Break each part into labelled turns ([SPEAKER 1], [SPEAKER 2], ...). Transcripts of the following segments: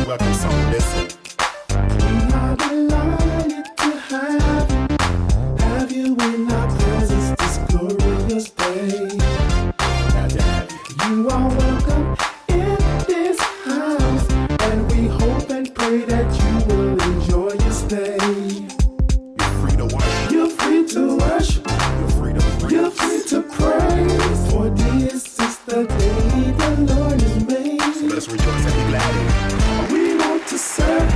[SPEAKER 1] welcome song. Listen.
[SPEAKER 2] We are delighted to have you in our presence this glorious day. You are welcome in this house, and we hope and pray that you will enjoy your stay.
[SPEAKER 1] You're free to worship.
[SPEAKER 2] You're free to worship.
[SPEAKER 1] You're free to praise.
[SPEAKER 2] You're free to praise. For this is the day the Lord has made.
[SPEAKER 1] So let us rejoice and be glad in it.
[SPEAKER 2] We want to serve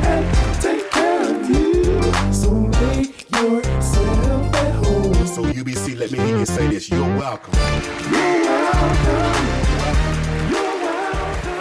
[SPEAKER 2] and take care of you. So make yourself at home.
[SPEAKER 1] So UBC, let me hear you say this. You're welcome.
[SPEAKER 2] You're welcome. You're welcome.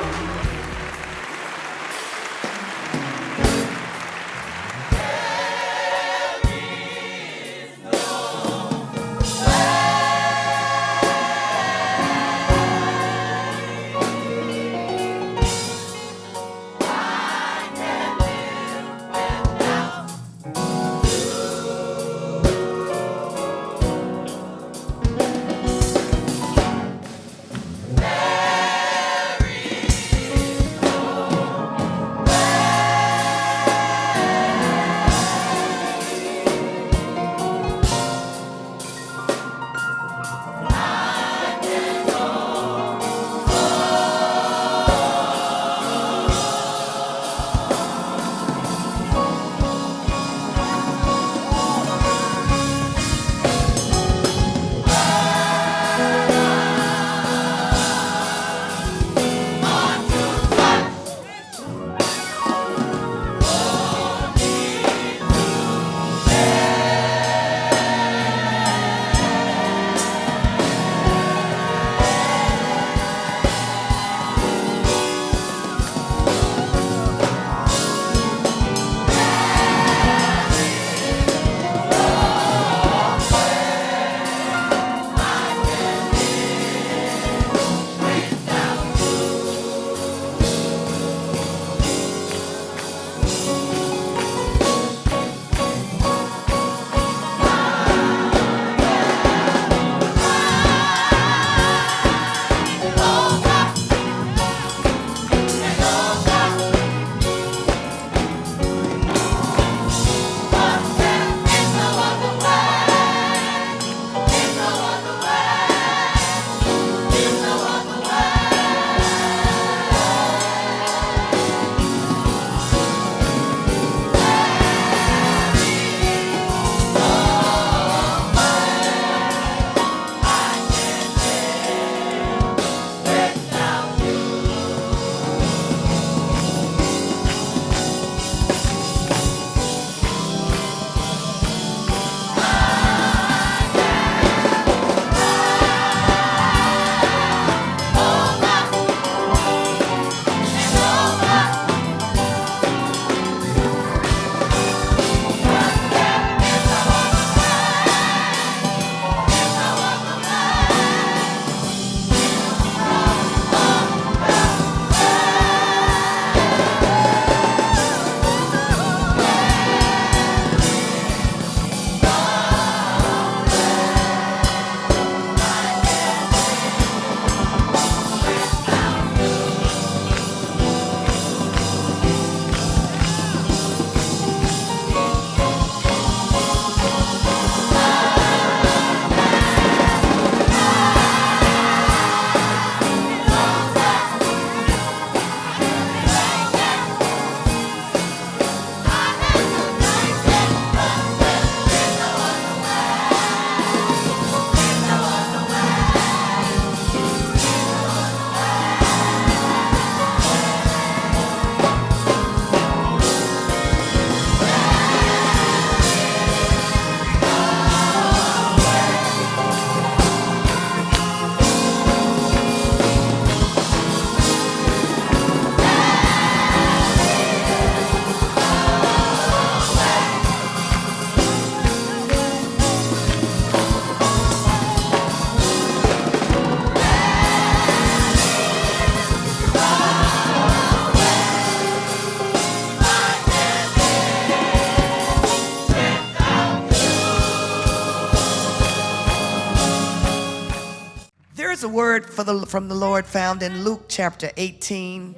[SPEAKER 3] There's a word from the Lord found in Luke chapter 18,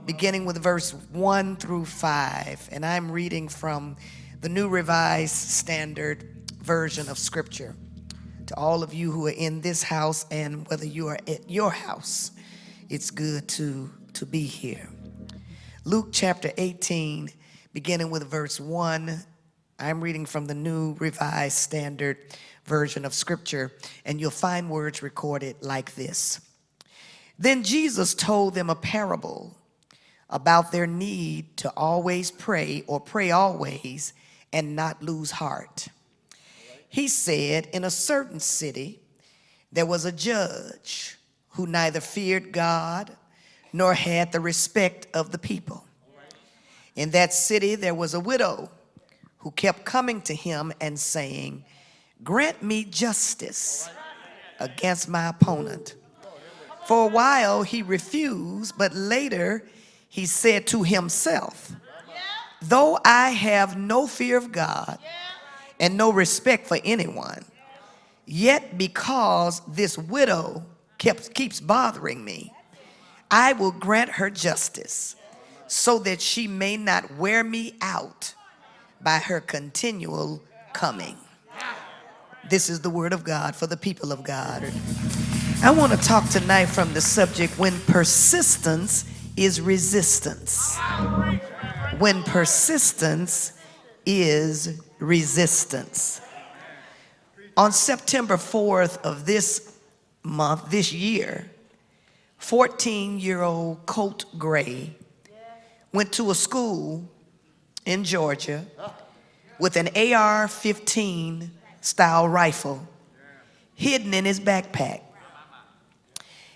[SPEAKER 3] beginning with verse 1 through 5. And I'm reading from the New Revised Standard Version of Scripture. To all of you who are in this house and whether you are at your house, it's good to be here. Luke chapter 18, beginning with verse 1. I'm reading from the New Revised Standard Version of Scripture, and you'll find words recorded like this. Then Jesus told them a parable about their need to always pray or pray always and not lose heart. He said, in a certain city, there was a judge who neither feared God nor had the respect of the people. In that city, there was a widow who kept coming to him and saying, grant me justice against my opponent. For a while he refused, but later he said to himself, though I have no fear of God and no respect for anyone, yet because this widow keeps bothering me, I will grant her justice so that she may not wear me out by her continual coming. This is the word of God for the people of God. I want to talk tonight from the subject, when persistence is resistance. When persistence is resistance. On September 4th of this month, this year, 14-year-old Colt Gray went to a school in Georgia with an AR-15 style rifle hidden in his backpack.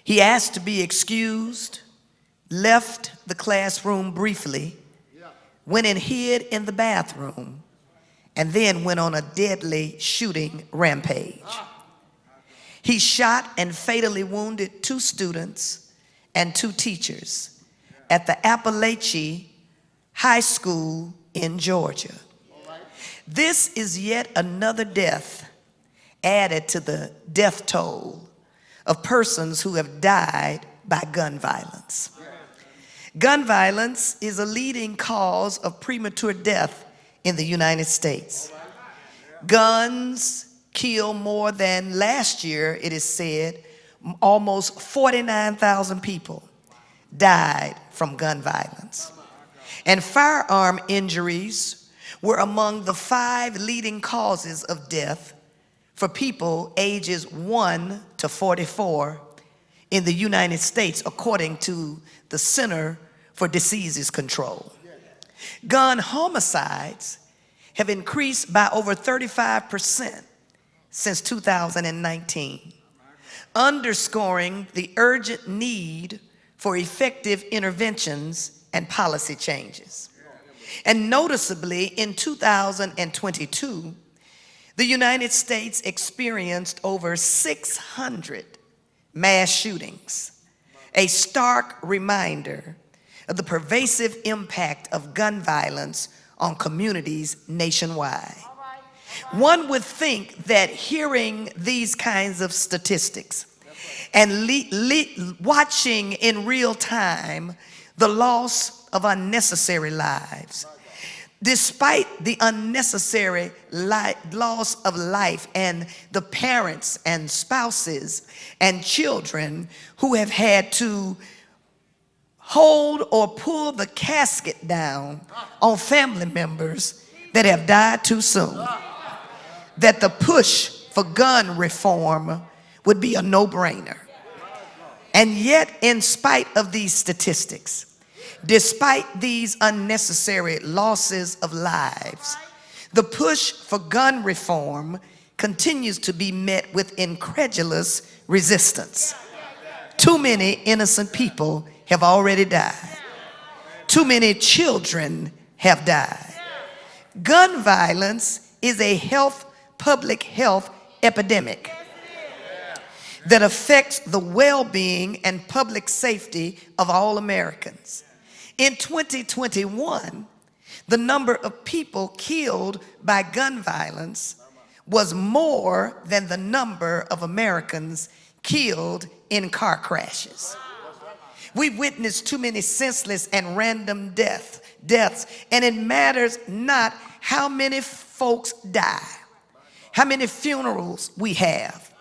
[SPEAKER 3] He asked to be excused, left the classroom briefly, went and hid in the bathroom, and then went on a deadly shooting rampage. He shot and fatally wounded 2 students and 2 teachers at the Appalachian High School in Georgia. This is yet another death added to the death toll of persons who have died by gun violence. Gun violence is a leading cause of premature death in the United States. Guns kill more than last year, it is said, almost 49,000 people died from gun violence. And firearm injuries were among the 5 leading causes of death for people ages 1 to 44 in the United States, according to the Center for Diseases Control. Gun homicides have increased by over 35% since 2019, underscoring the urgent need for effective interventions and policy changes. And noticeably, in 2022, the United States experienced over 600 mass shootings, a stark reminder of the pervasive impact of gun violence on communities nationwide. One would think that hearing these kinds of statistics and watching in real time the loss of unnecessary lives, despite the unnecessary loss of life and the parents and spouses and children who have had to hold or pull the casket down on family members that have died too soon, that the push for gun reform would be a no-brainer. And yet, in spite of these statistics, despite these unnecessary losses of lives, the push for gun reform continues to be met with incredulous resistance. Too many innocent people have already died. Too many children have died. Gun violence is a public health epidemic that affects the well-being and public safety of all Americans. In 2021, the number of people killed by gun violence was more than the number of Americans killed in car crashes. We've witnessed too many senseless and random deaths, and it matters not how many folks die, how many funerals we have.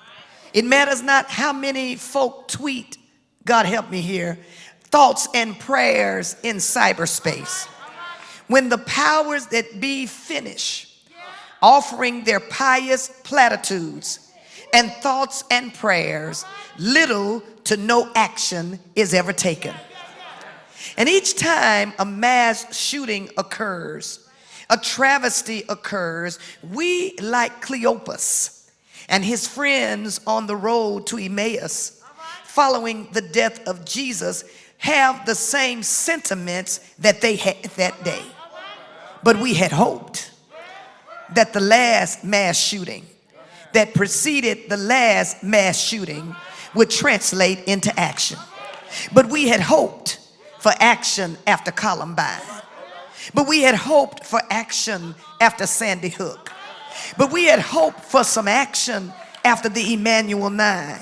[SPEAKER 3] It matters not how many folk tweet, God help me here, thoughts and prayers in cyberspace. When the powers that be finish offering their pious platitudes and thoughts and prayers, little to no action is ever taken. And each time a mass shooting occurs, a travesty occurs, we, like Cleopas and his friends on the road to Emmaus, following the death of Jesus, have the same sentiments that they had that day. But we had hoped that the last mass shooting that preceded the last mass shooting would translate into action. But we had hoped for action after Columbine. But we had hoped for action after Sandy Hook. But we had hoped for some action after the Emmanuel 9.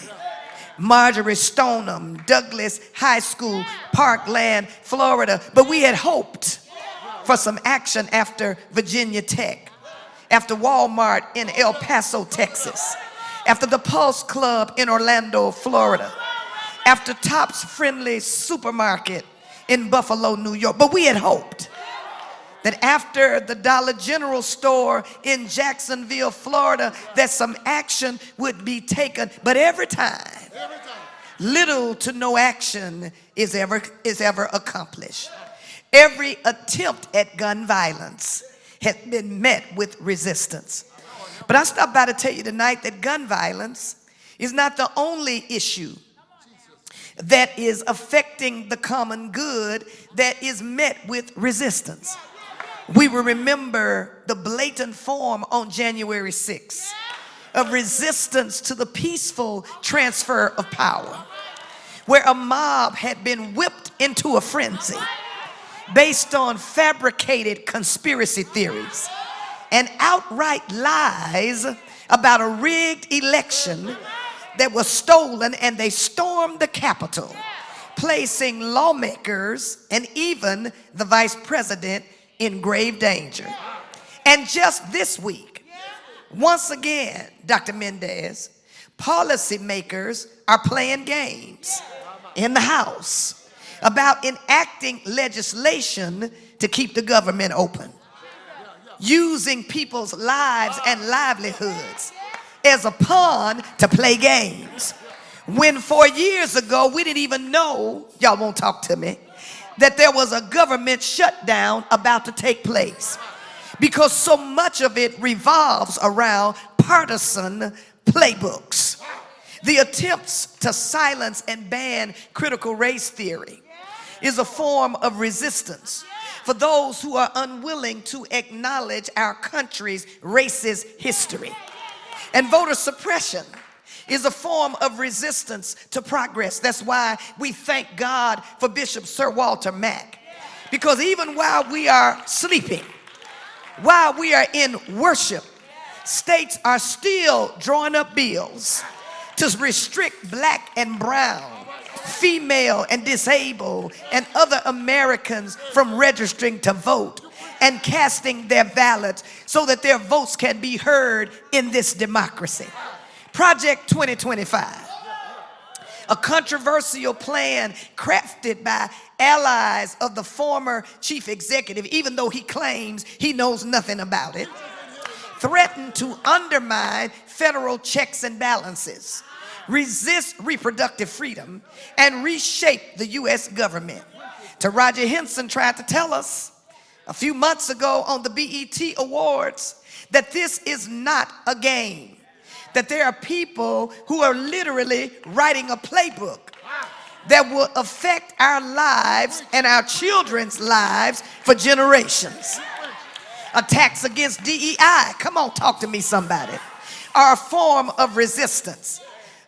[SPEAKER 3] Marjorie Stoneham, Douglas High School, Parkland, Florida. But we had hoped for some action after Virginia Tech, after Walmart in El Paso, Texas, after the Pulse Club in Orlando, Florida, after Tops Friendly Supermarket in Buffalo, New York. But we had hoped that after the Dollar General store in Jacksonville, Florida, that some action would be taken. But every time, little to no action is ever accomplished. Every attempt at gun violence has been met with resistance. But I stopped by to tell you tonight that gun violence is not the only issue that is affecting the common good that is met with resistance. We will remember the blatant form on January 6th of resistance to the peaceful transfer of power, where a mob had been whipped into a frenzy based on fabricated conspiracy theories and outright lies about a rigged election that was stolen, and they stormed the Capitol, placing lawmakers and even the vice president in grave danger. And just this week, once again, Dr. Mendez, policymakers are playing games in the House about enacting legislation to keep the government open, using people's lives and livelihoods as a pawn to play games. When 4 years ago, we didn't even know, y'all won't talk to me, that there was a government shutdown about to take place, because so much of it revolves around partisan playbooks. The attempts to silence and ban critical race theory is a form of resistance for those who are unwilling to acknowledge our country's racist history. And voter suppression is a form of resistance to progress. That's why we thank God for Bishop Sir Walter Mack, because even while we are sleeping, while we are in worship, states are still drawing up bills to restrict black and brown, female and disabled, and other Americans from registering to vote and casting their ballots so that their votes can be heard in this democracy. Project 2025, a controversial plan crafted by allies of the former chief executive, even though he claims he knows nothing about it, threatened to undermine federal checks and balances, resist reproductive freedom, and reshape the U.S. government. Taraji Henson tried to tell us a few months ago on the BET Awards that this is not a game, that there are people who are literally writing a playbook that will affect our lives and our children's lives for generations. Attacks against DEI, come on, talk to me somebody, are a form of resistance.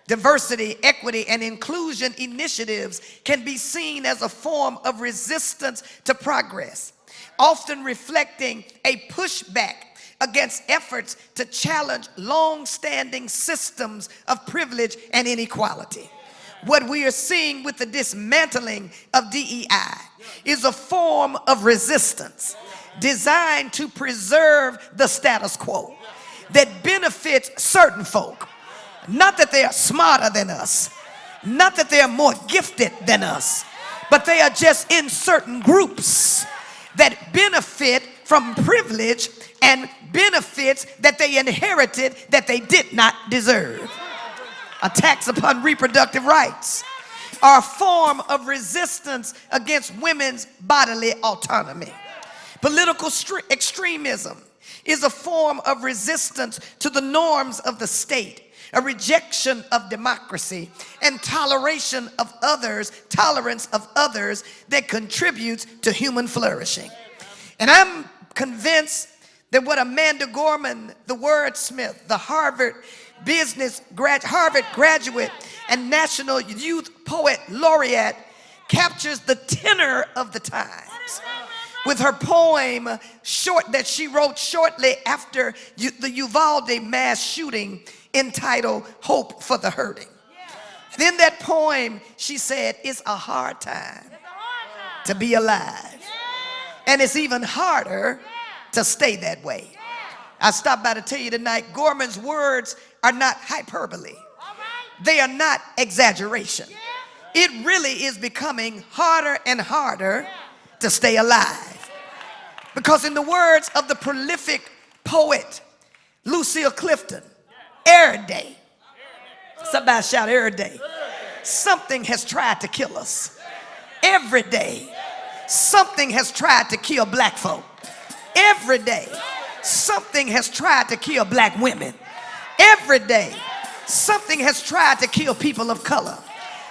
[SPEAKER 3] Diversity, equity, and inclusion initiatives can be seen as a form of resistance to progress, often reflecting a pushback against efforts to challenge long-standing systems of privilege and inequality. What we are seeing with the dismantling of DEI is a form of resistance designed to preserve the status quo that benefits certain folk. Not that they are smarter than us, not that they are more gifted than us, but they are just in certain groups that benefit from privilege and benefits that they inherited that they did not deserve. Attacks upon reproductive rights are a form of resistance against women's bodily autonomy. Political extremism is a form of resistance to the norms of the state, a rejection of democracy, and tolerance of others that contributes to human flourishing. And I'm convinced that what Amanda Gorman, the wordsmith, the Harvard graduate and National Youth Poet Laureate, captures the tenor of the times with her poem that she wrote shortly after the Uvalde mass shooting entitled Hope for the Hurting. And in that poem, she said, it's a hard time to be alive. And it's even harder to stay that way. I stopped by to tell you tonight, Gorman's words are not hyperbole. They are not exaggeration. It really is becoming harder and harder to stay alive. Because in the words of the prolific poet Lucille Clifton, every day, somebody shout every day, something has tried to kill us. Every day, something has tried to kill black folk. Every day, something has tried to kill black women. Every day, something has tried to kill people of color.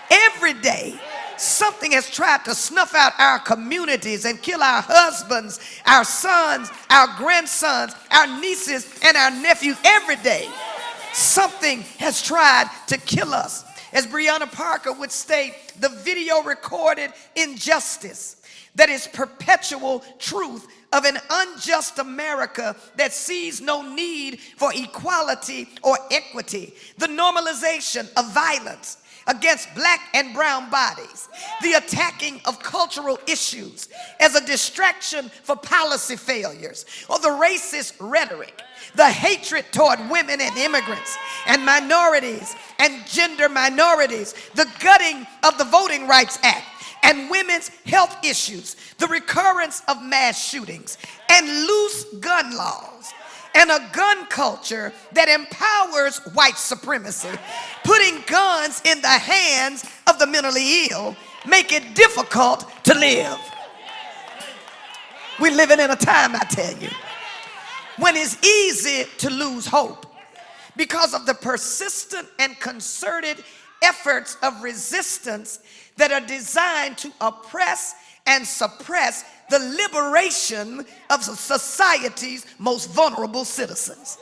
[SPEAKER 3] Every day, something has tried to snuff out our communities and kill our husbands, our sons, our grandsons, our nieces, and our nephews. Every day, something has tried to kill us. As Breonna Parker would state, the video recorded injustice that is perpetual truth of an unjust America that sees no need for equality or equity, the normalization of violence against black and brown bodies, the attacking of cultural issues as a distraction for policy failures, or the racist rhetoric, the hatred toward women and immigrants and minorities and gender minorities, the gutting of the Voting Rights Act and women's health issues, the recurrence of mass shootings and loose gun laws, and a gun culture that empowers white supremacy, putting guns in the hands of the mentally ill, make it difficult to live. We're living in a time, I tell you, when it's easy to lose hope because of the persistent and concerted efforts of resistance that are designed to oppress and suppress the liberation of society's most vulnerable citizens.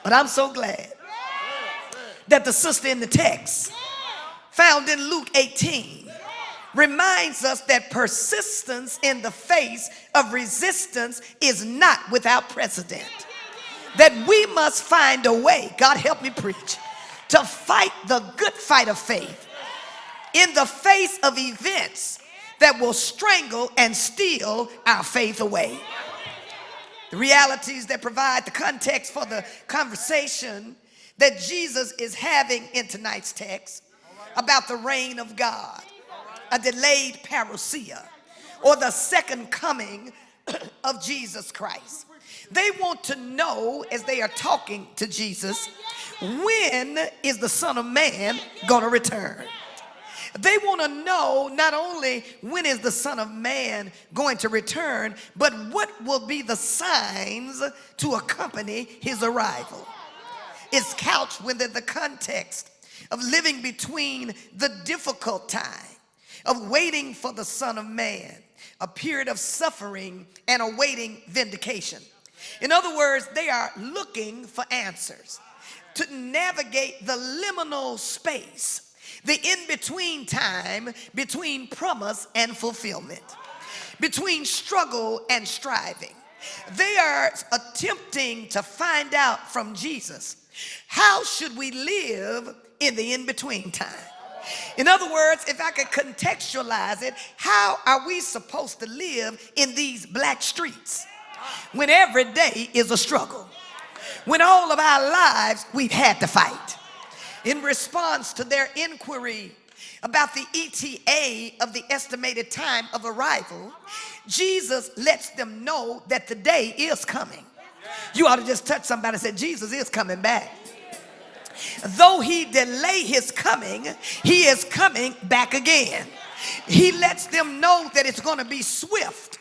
[SPEAKER 3] But I'm so glad that the sister in the text, found in Luke 18, reminds us that persistence in the face of resistance is not without precedent. That we must find a way, God help me preach, to fight the good fight of faith in the face of events that will strangle and steal our faith away. The realities that provide the context for the conversation that Jesus is having in tonight's text about the reign of God, a delayed parousia, or the second coming of Jesus Christ. They want to know, as they are talking to Jesus, when is the Son of Man going to return? They want to know not only when is the Son of Man going to return, but what will be the signs to accompany his arrival. It's couched within the context of living between the difficult time of waiting for the Son of Man, a period of suffering and awaiting vindication. In other words, they are looking for answers to navigate the liminal space, the in-between time between promise and fulfillment, between struggle and striving. They are attempting to find out from Jesus, how should we live in the in-between time? In other words, if I could contextualize it, how are we supposed to live in these black streets when every day is a struggle? When all of our lives we've had to fight. In response to their inquiry about the ETA of the estimated time of arrival, Jesus lets them know that the day is coming. You ought to just touch somebody and say, Jesus is coming back. Though he delay his coming, he is coming back again. He lets them know that it's going to be swift.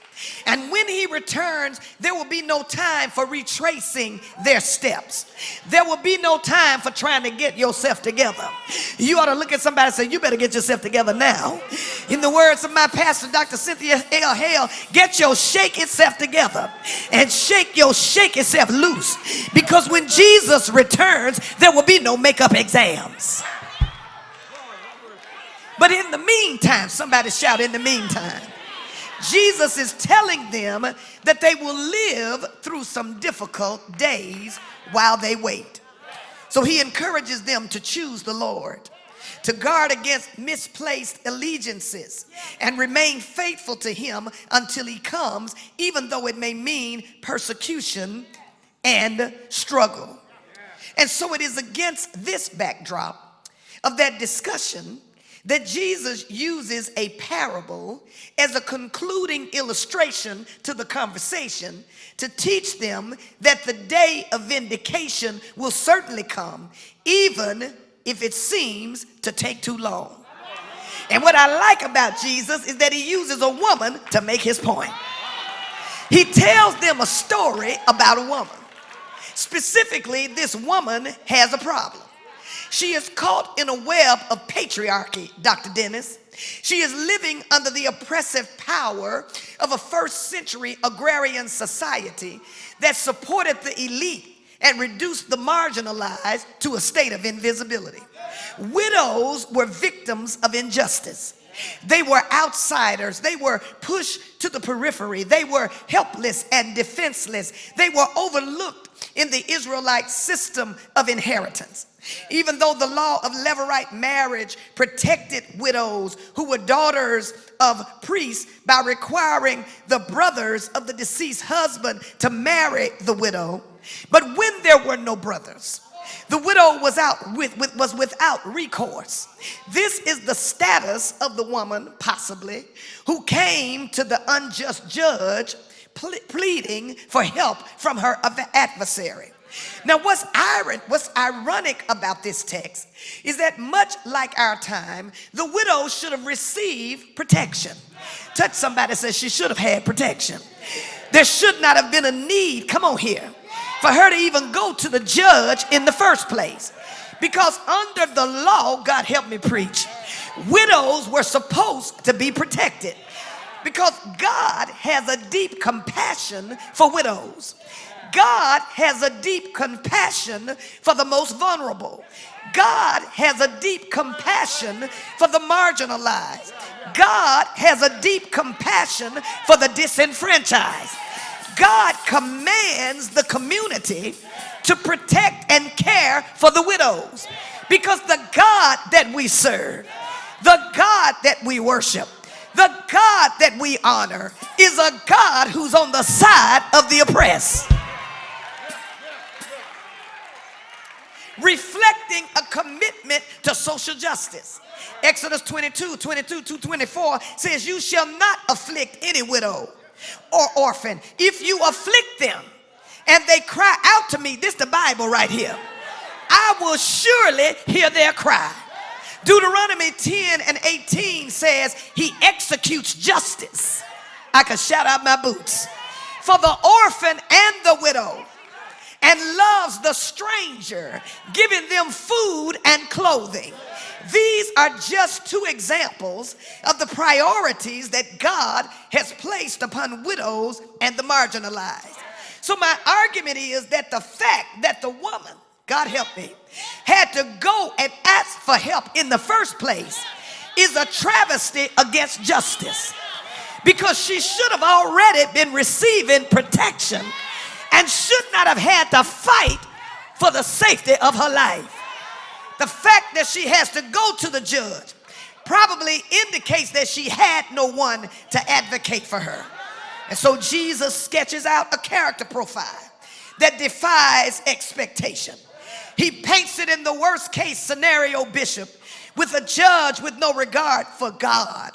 [SPEAKER 3] And when he returns, there will be no time for retracing their steps. There will be no time for trying to get yourself together. You ought to look at somebody and say, you better get yourself together now. In the words of my pastor, Dr. Cynthia L. Hale, get your shake itself together and shake itself loose. Because when Jesus returns, there will be no makeup exams. But in the meantime, somebody shout, in the meantime. Jesus is telling them that they will live through some difficult days while they wait. So he encourages them to choose the Lord, to guard against misplaced allegiances, and remain faithful to him until he comes, even though it may mean persecution and struggle. And so it is against this backdrop of that discussion that Jesus uses a parable as a concluding illustration to the conversation to teach them that the day of vindication will certainly come, even if it seems to take too long. And what I like about Jesus is that he uses a woman to make his point. He tells them a story about a woman. Specifically, this woman has a problem. She is caught in a web of patriarchy, Dr. Dennis. She is living under the oppressive power of a first century agrarian society that supported the elite and reduced the marginalized to a state of invisibility. Widows were victims of injustice. They were outsiders. They were pushed to the periphery. They were helpless and defenseless. They were overlooked in the Israelite system of inheritance. Even though the law of levirate marriage protected widows who were daughters of priests by requiring the brothers of the deceased husband to marry the widow, but when there were no brothers, the widow was without recourse. This is the status of the woman, possibly, who came to the unjust judge pleading for help from her adversary. Now, what's ironic about this text is that much like our time, the widow should have received protection. Touch somebody and say she should have had protection. There should not have been a need, come on here, for her to even go to the judge in the first place. Because under the law, God help me preach, widows were supposed to be protected. Because God has a deep compassion for widows. God has a deep compassion for the most vulnerable. God has a deep compassion for the marginalized. God has a deep compassion for the disenfranchised. God commands the community to protect and care for the widows. Because the God that we serve, the God that we worship, the God that we honor is a God who's on the side of the oppressed. Reflecting a commitment to social justice. Exodus 22:24 says, you shall not afflict any widow or orphan. If you afflict them and they cry out to me, this is the Bible right here, I will surely hear their cry. Deuteronomy 10:18 says he executes justice. I can shout out my boots. For the orphan and the widow, and loves the stranger, giving them food and clothing. These are just two examples of the priorities that God has placed upon widows and the marginalized. So my argument is that the fact that the woman, God help me, had to go and ask for help in the first place is a travesty against justice. Because she should have already been receiving protection and should not have had to fight for the safety of her life. The fact that she has to go to the judge probably indicates that she had no one to advocate for her. And so Jesus sketches out a character profile that defies expectation. He paints it in the worst case scenario, Bishop, with a judge with no regard for God,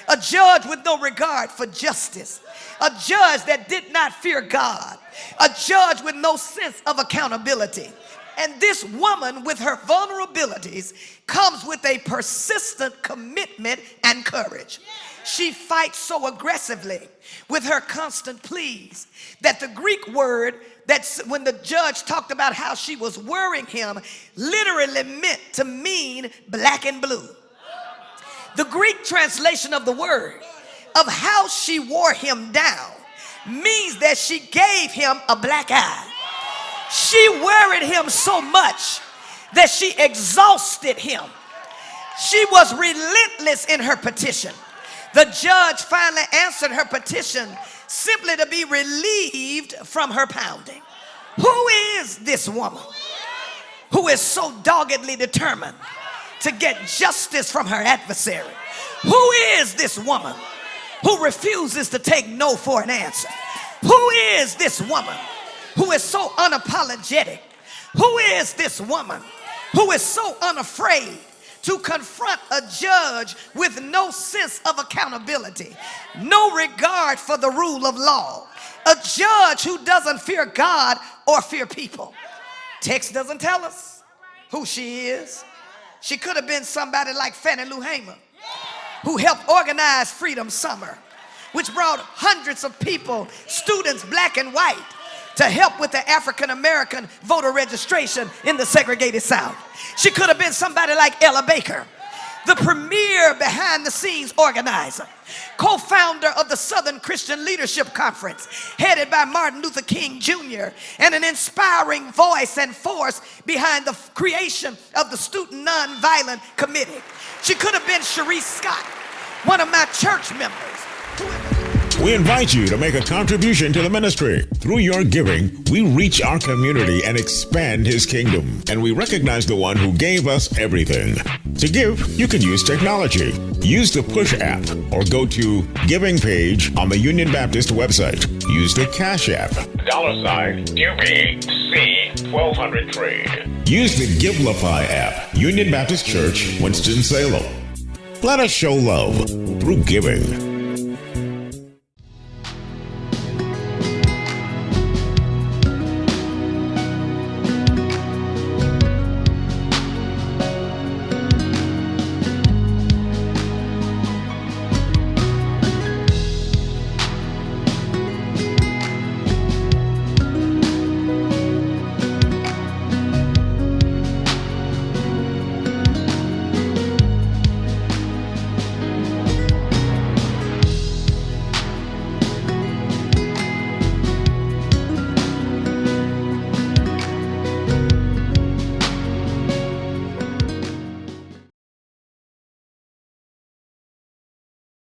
[SPEAKER 3] a judge with no regard for justice, a judge that did not fear God, a judge with no sense of accountability. And this woman with her vulnerabilities comes with a persistent commitment and courage. She fights so aggressively with her constant pleas that the Greek word that's when the judge talked about how she was worrying him literally meant to mean black and blue. The Greek translation of the word of how she wore him down means that she gave him a black eye. She worried him so much that she exhausted him. She was relentless in her petition. The judge finally answered her petition simply to be relieved from her pounding. Who is this woman who is so doggedly determined to get justice from her adversary? Who is this woman who refuses to take no for an answer? Who is this woman who is so unapologetic? Who is this woman who is so unafraid to confront a judge with no sense of accountability, no regard for the rule of law, a judge who doesn't fear God or fear people? Text doesn't tell us who she is. She could have been somebody like Fannie Lou Hamer, who helped organize Freedom Summer, which brought hundreds of people, students black and white, to help with the African American voter registration in the segregated South. She could have been somebody like Ella Baker, the premier behind the scenes organizer, co-founder of the Southern Christian Leadership Conference, headed by Martin Luther King Jr., and an inspiring voice and force behind the creation of the Student Nonviolent Committee. She could have been Sharice Scott, one of my church members.
[SPEAKER 4] We invite you to make a contribution to the ministry. Through your giving, we reach our community and expand his kingdom. And we recognize the one who gave us everything. To give, you can use technology. Use the Push app or go to Giving page on the Union Baptist website. Use the Cash app. $UBC1203. Use the Givelify app. Union Baptist Church, Winston-Salem. Let us show love through giving.